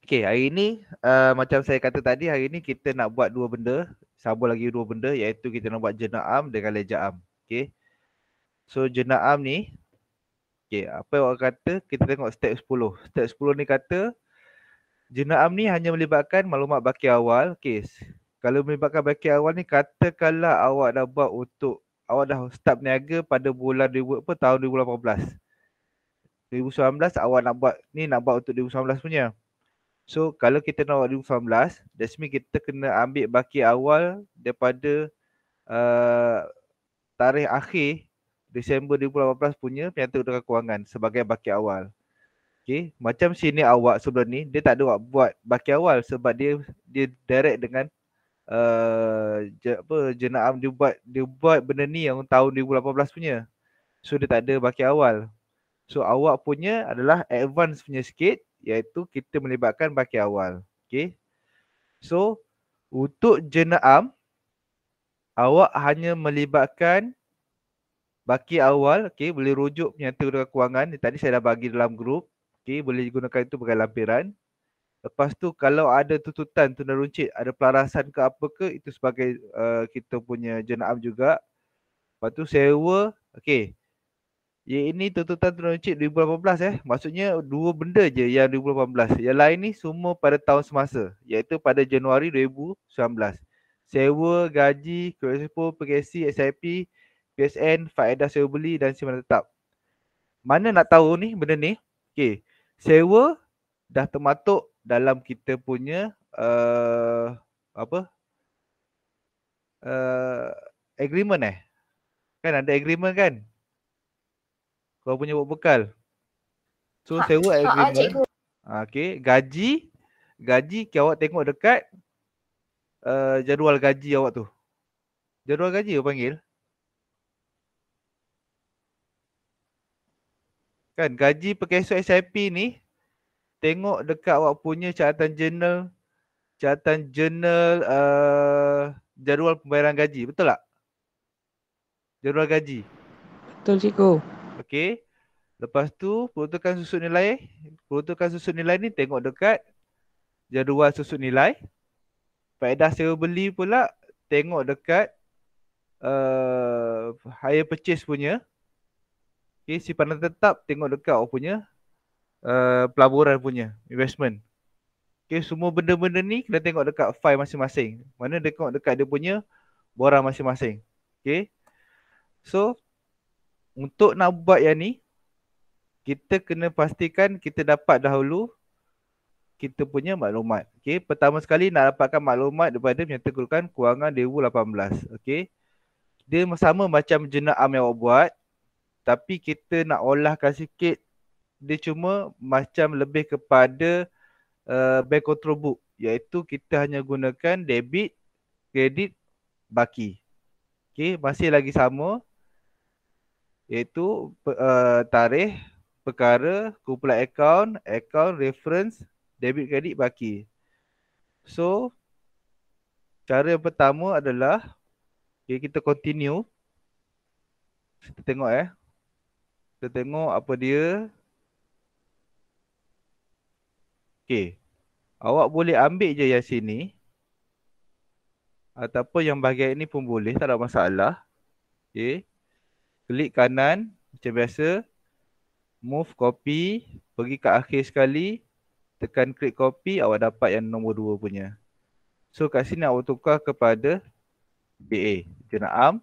Okay, hari ni macam saya kata tadi, hari ni kita nak buat dua benda. Sambung lagi dua benda, iaitu kita nak buat jenaam dengan lejaam. Okay. So jenaam ni, okay, apa yang orang kata, kita tengok step 10. Step 10 ni kata, jenaam ni hanya melibatkan maklumat baki awal. Okay. Kalau melibatkan baki awal ni, katakanlah awak dah buat untuk, awak dah start berniaga pada bulan tahun 2018. 2019 awak nak buat, ni nak buat untuk 2019 punya. So kalau kita nak buat 2019, that's mean kita kena ambil baki awal daripada uh, tarikh akhir Disember 2018 punya Piagam Utara Kewangan sebagai baki awal. Okay, macam sini awak sebelum ni, dia tak ada buat baki awal sebab dia direct dengan jenaam dia buat benda ni yang tahun 2018 punya. So dia tak ada baki awal. So awak punya adalah advance punya sikit, iaitu kita melibatkan baki awal. Okay. So untuk jenaam, awak hanya melibatkan baki awal. Okay, boleh rujuk penyata utara kewangan. Tadi saya dah bagi dalam grup. Okay, boleh gunakan itu sebagai lampiran. Lepas tu kalau ada tuntutan tunda runcit, ada pelarasan ke apa ke, itu sebagai kita punya jenaam juga. Lepas tu sewa. Okay, ini tuntutan tunda runcit 2018 Maksudnya dua benda je yang 2018. Yang lain ni semua pada tahun semasa, iaitu pada Januari 2019. Sewa, gaji, Kerespo, PKC, SIP, PSN, faedah sewa beli dan simpanan tetap. Mana nak tahu ni benda ni? Okay. Sewa dah termaktub dalam kita punya apa? Agreement Kan ada agreement kan? Kau punya buat bekal. So sewa agreement. Cikgu. Okay. Gaji awak tengok dekat jadual gaji awak tu. Jadual gaji awak panggil. Kan gaji perkeso SIP ni tengok dekat awak punya catatan jurnal jadual pembayaran gaji. Betul tak? Jadual gaji. Betul cikgu. Okey. Lepas tu peruntukan susun nilai ni tengok dekat jadual susun nilai. Faedah sewa beli pula tengok dekat hire purchase punya. Okay, simpanan tetap tengok dekat awak punya pelaburan punya investment. Okay, semua benda-benda ni kena tengok dekat file masing-masing. Mana dia tengok dekat dia punya borang masing-masing. Okay. So untuk nak buat yang ni, kita kena pastikan kita dapat dahulu kita punya maklumat. Okay. Pertama sekali nak dapatkan maklumat daripada Penyata Kedudukan Kewangan 2018. Okay. Dia sama macam jenaam yang awak buat, tapi kita nak olahkan sikit. Dia cuma macam lebih kepada bank control book, iaitu kita hanya gunakan debit, kredit, baki. Okay, masih lagi sama, iaitu tarikh, perkara, kumpulan akaun, reference, debit, kredit, baki. So cara yang pertama adalah kita continue. Kita tengok kita tengok apa dia. Okay, awak boleh ambil je yang sini ataupun yang bahagian ini pun boleh, tak ada masalah. Okay, klik kanan macam biasa, move copy, pergi ke akhir sekali, tekan klik copy, awak dapat yang nombor 2 punya. So kat sini awak tukar kepada BA, jenaam.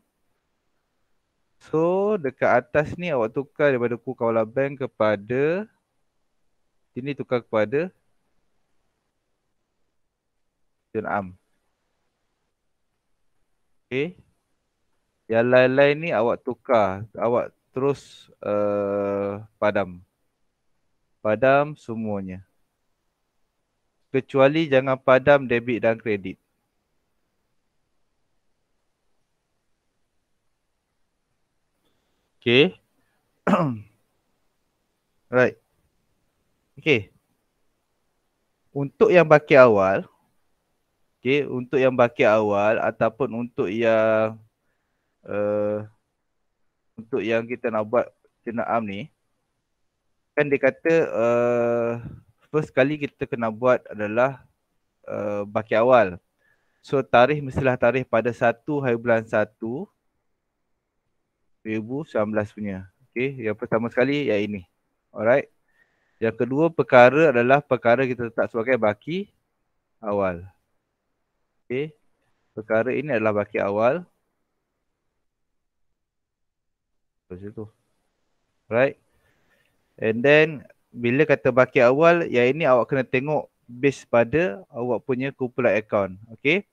So dekat atas ni awak tukar daripada Buku Kawalan Bank kepada sini, tukar kepada jenaam. Okay. Yang lain-lain ni awak tukar, awak terus padam. Padam semuanya. Kecuali jangan padam debit dan kredit. Okay. Right. Okay. Untuk yang baki awal, okay, untuk yang baki awal ataupun untuk yang kita nak buat jenaam ni, kan dia kata first kali kita kena buat adalah baki awal. So tarikh mestilah tarikh pada 1 hari bulan 1 2019 punya. Okay, yang pertama sekali yang ini. Alright. Yang kedua perkara adalah perkara kita letak sebagai baki awal. Okay, perkara ini adalah baki awal. Macam tu. Right. And then bila kata baki awal, yang ini awak kena tengok base pada awak punya kumpulan akaun. Okay.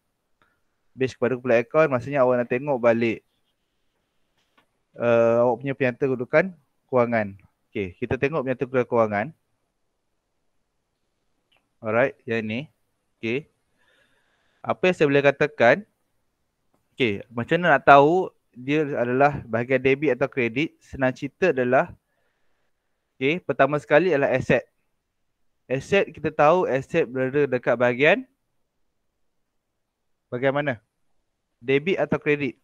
Base kepada kumpulan akaun maksudnya awak nak tengok balik awak punya pianta kedudukan kewangan. Okay, kita tengok pianta kedudukan kewangan. Alright, yang ni. Okay. Apa yang saya boleh katakan, okay, macam mana nak tahu dia adalah bahagian debit atau kredit? Senang cerita adalah, okay, pertama sekali adalah aset. Aset kita tahu aset berada dekat bahagian mana? Debit atau kredit?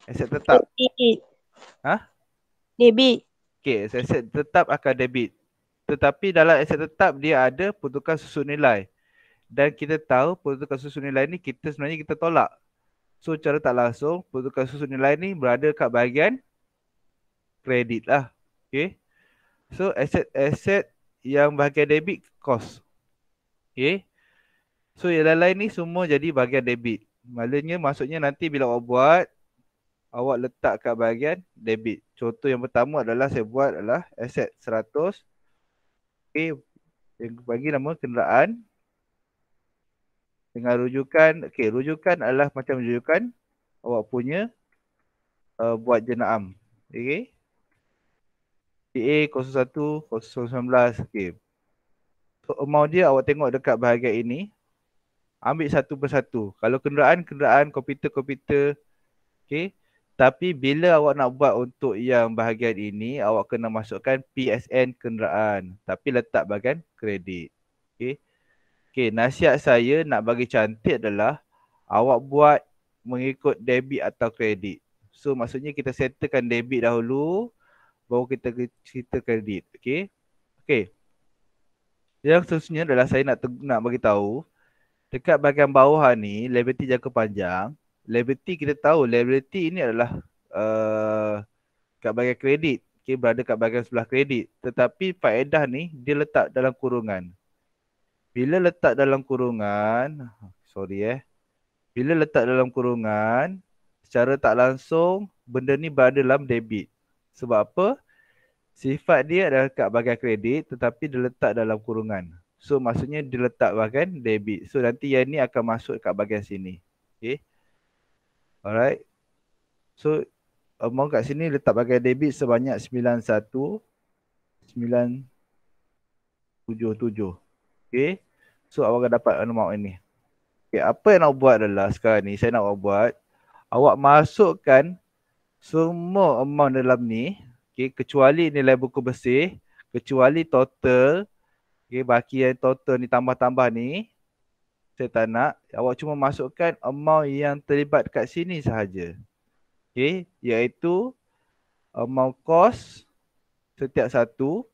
Aset tetap. Debit. Ha? Debit. Okay, aset tetap akan debit. Tetapi dalam aset tetap dia ada pertukaran susun nilai. Dan kita tahu pertukaran susun nilai ni sebenarnya kita tolak. So cara tak langsung pertukaran susun nilai ni berada kat bahagian kredit lah. Okay. So aset yang bahagian debit cost. Okay. So yang lain-lain ni semua jadi bahagian debit. Maksudnya nanti bila awak buat, awak letak kat bahagian debit. Contoh yang pertama adalah saya buat adalah aset 100. Okay. Yang bagi nama kenderaan. Dengan rujukan, okay, rujukan adalah macam rujukan awak punya buat jenayah. Okay. PA 01 019. Okay. So amount dia awak tengok dekat bahagian ini. Ambil satu persatu. Kalau kenderaan, komputer. Okay. Tapi bila awak nak buat untuk yang bahagian ini, awak kena masukkan PSN kenderaan. Tapi letak bahagian kredit. Okay. Okay, nasihat saya nak bagi cantik adalah awak buat mengikut debit atau kredit. So maksudnya kita settlekan debit dahulu, baru kita cerita kredit. Okay. Okay. Yang seterusnya adalah saya nak bagi tahu dekat bahagian bawah ni, liability jangka panjang. Liability kita tahu, liability ini adalah kat bahagian kredit. Okay, berada kat bahagian sebelah kredit. Tetapi faedah ni dia letak dalam kurungan. Bila letak dalam kurungan, bila letak dalam kurungan, secara tak langsung, benda ni berada dalam debit. Sebab apa? Sifat dia adalah kat bahagian kredit, tetapi dia letak dalam kurungan. So, maksudnya dia letak bahagian debit. So, nanti yang ni akan masuk kat bahagian sini. Okay. Alright. So, amount kat sini letak bahagian debit sebanyak 91,977. Okay. So awak akan dapat amount ini. Okay, apa yang nak buat adalah sekarang ni saya nak awak buat, awak masukkan semua amount dalam ni, okay, kecuali nilai buku bersih, kecuali total, okay, baki yang total ni tambah-tambah ni, saya tak nak. Awak cuma masukkan amount yang terlibat kat sini sahaja. Okay, iaitu amount cost setiap satu,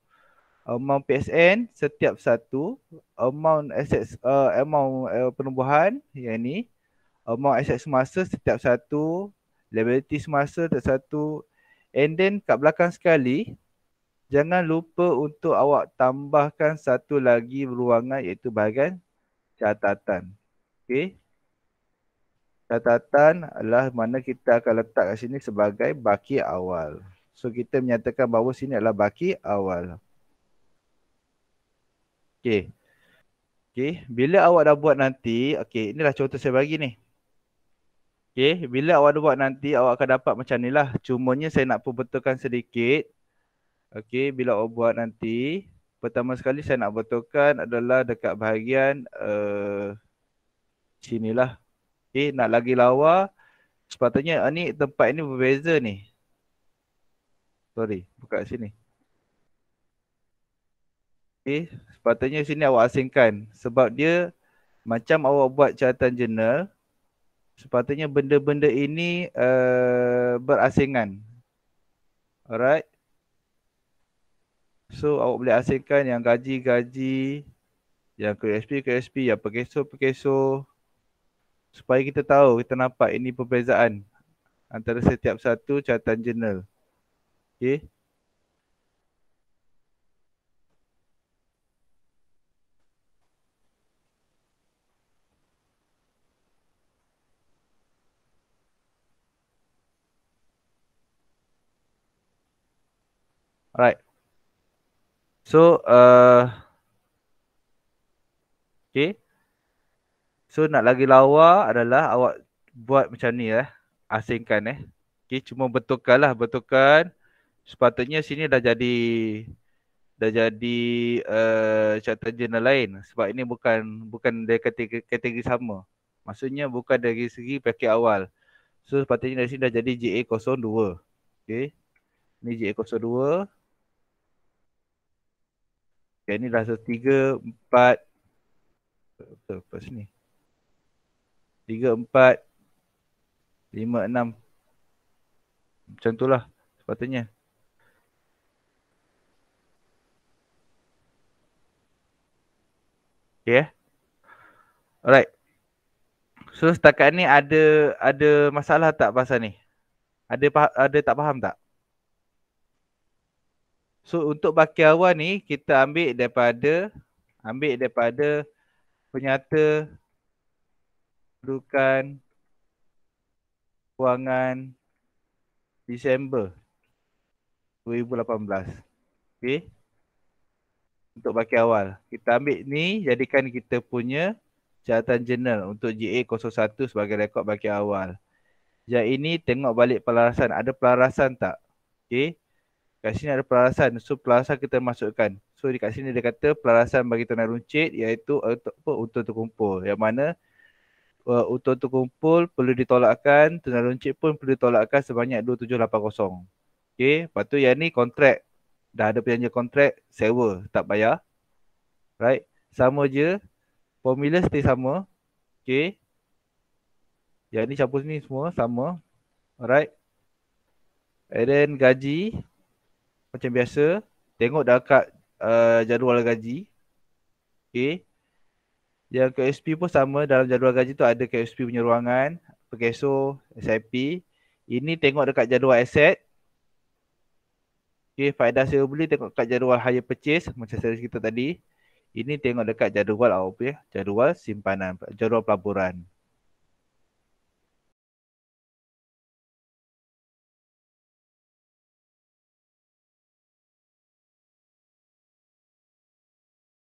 amount PSN setiap satu, amount assets, amount penubuhan yang ni, amount aset semasa setiap satu, liability semasa setiap satu, and then kat belakang sekali, jangan lupa untuk awak tambahkan satu lagi ruangan iaitu bahagian catatan. Okay. Catatan adalah mana kita akan letak kat sini sebagai baki awal. So kita menyatakan bahawa sini adalah baki awal. Okay. Okay. Bila awak dah buat nanti, okay, inilah contoh saya bagi ni. Okay. Bila awak dah buat nanti, awak akan dapat macam ni lah. Cumanya saya nak perbetulkan sedikit. Okay. Bila awak buat nanti, pertama sekali saya nak betulkan adalah dekat bahagian sinilah. Okay. Nak lagi lawa, sepatutnya ni tempat ini berbeza ni. Sorry, buka sini. Okay, sepatutnya sini awak asingkan sebab dia macam awak buat catatan jurnal, sepatutnya benda-benda ini berasingan. Alright. So awak boleh asingkan yang gaji-gaji, yang KSP, yang pekeso, supaya kita tahu, kita nampak ini perbezaan antara setiap satu catatan jurnal. Okay. Alright. So, okay. So nak lagi lawa adalah awak buat macam ni asingkan Okay, cuma betulkan. Sepatutnya sini dah jadi catatan jurnal lain sebab ini bukan dari kategori sama. Maksudnya bukan dari segi paket awal. So sepatutnya dari sini dah jadi JA02. Okay. Ni JA02. Okay, ni dah 3, 4. Betul, sini. 3, 4, 5, 6. Macam tu lah sepatutnya. Okay. Alright. So setakat ni ada masalah tak pasal ni? Ada tak faham tak? So untuk baki awal ni kita ambil daripada penyata kedudukan kewangan Disember 2018. Okay. Untuk baki awal. Kita ambil ni jadikan kita punya catatan jurnal untuk GA01 sebagai rekod baki awal. Yang ini tengok balik pelarasan. Ada pelarasan tak? Okay. Kat sini ada pelarasan. So pelarasan kita masukkan. So dekat sini dia kata pelarasan bagi tunai runcit iaitu untuk terkumpul. Yang mana untuk terkumpul perlu ditolakkan. Tunai runcit pun perlu ditolakkan sebanyak 2780. Okay. Lepas tu yang ni kontrak. Dah ada perjanjian kontrak sewa. Tak bayar. Right. Sama je. Formula stay sama. Okay. Yang ni campur sini semua sama. Alright. And then gaji. Macam biasa. Tengok dekat jadual gaji. Okay. Yang KSP pun sama. Dalam jadual gaji tu ada KSP punya ruangan. Pekeso, SIP. Ini tengok dekat jadual aset. Okay. Faedah sewa beli tengok dekat jadual hire purchase. Macam saya kita tadi. Ini tengok dekat jadual jadual simpanan. Jadual pelaburan.